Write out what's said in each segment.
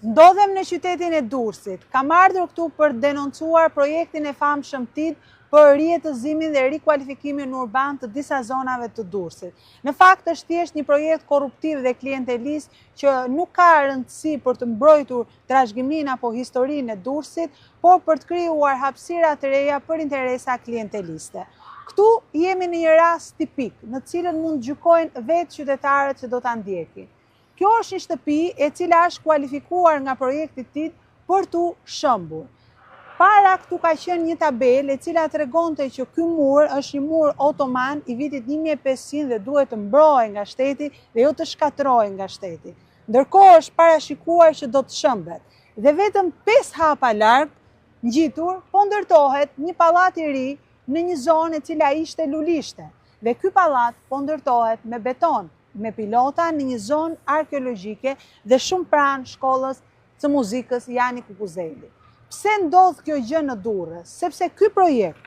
Ndodhem në qytetin e Durrësit. Kam ardhur këtu për denoncuar projektin e famshëm TID për rijetëzimin dhe rikualifikimin urban të disa zonave të Durrësit. Në fakt është thjesht një projekt korruptiv dhe klientelist që nuk ka rëndësi për të mbrojtur trashëgiminë apo historinë e Durrësit, por për të krijuar hapësira të reja për interesa klienteliste. Këtu jemi në një rast tipik, në cilën mund gjykojnë vetë qytetarët që do ta ndjekin. Kjo është një shtëpi e cila është kualifikuar nga projekti TID për tu shëmbur. Para këtu ka qenë një tabelë e cila tregonte që ky mur është një mur otoman i vitit 1500 dhe duhet të mbrohej nga shteti dhe jo të shkatërrohej nga shteti. Ndërkohë është parashikuar që do të shëmbet. Dhe vetëm 5 hapa larg, ngjitur, po ndërtohet një pallat i ri në një zonë e cila ishte lulishte. Dhe ky pallat po ndërtohet me beton, me pilota në një zonë arkeologjike dhe shumë pranë shkollës së muzikës Jani Kukuzeli. Pse ndodh kjo gjë në Durrës? Sepse ky projekt,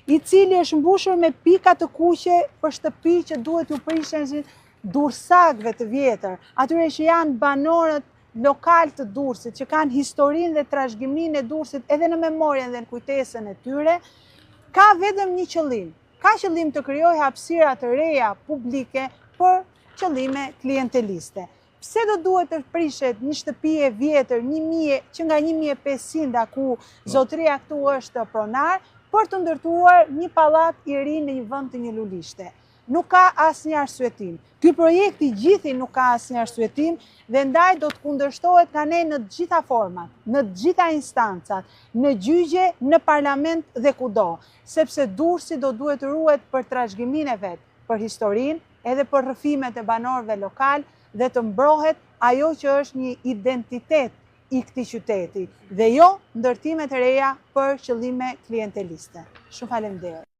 i cili është mbushur me pika të kuqe për shtëpi që duhet u prishen durrsakëve të vjetër, atyre që janë banorët lokal të Durrësit, që kanë historinë dhe trashëgiminë e Durrësit edhe në memorien dhe në kujtesën e tyre, ka vetëm një qëllim. Ka qëllim të krijojë hapësira të reja publike për qëllime klienteliste. Pse do duhet të prishet një shtëpi e vjetër që nga 1500 ku zotëria këtu është pronar, për të ndërtuar një pallat i ri në një vend të një lulishte? Nuk ka asnjë arsyetim. Ky projekt i gjithë nuk ka asnjë arsyetim dhe ndaj do të kundërshtohet nga ne në të gjitha format, në të gjitha instancat, në gjyqe, në parlament dhe kudo, sepse Durrësi do duhet të ruhet për trashëgiminë e vet, për historinë, edhe për rrëfimet e banorëve lokal dhe të mbrohet ajo që është një identitet i këtij qyteti dhe jo ndërtime të reja për qëllime klienteliste. Shumë faleminderit.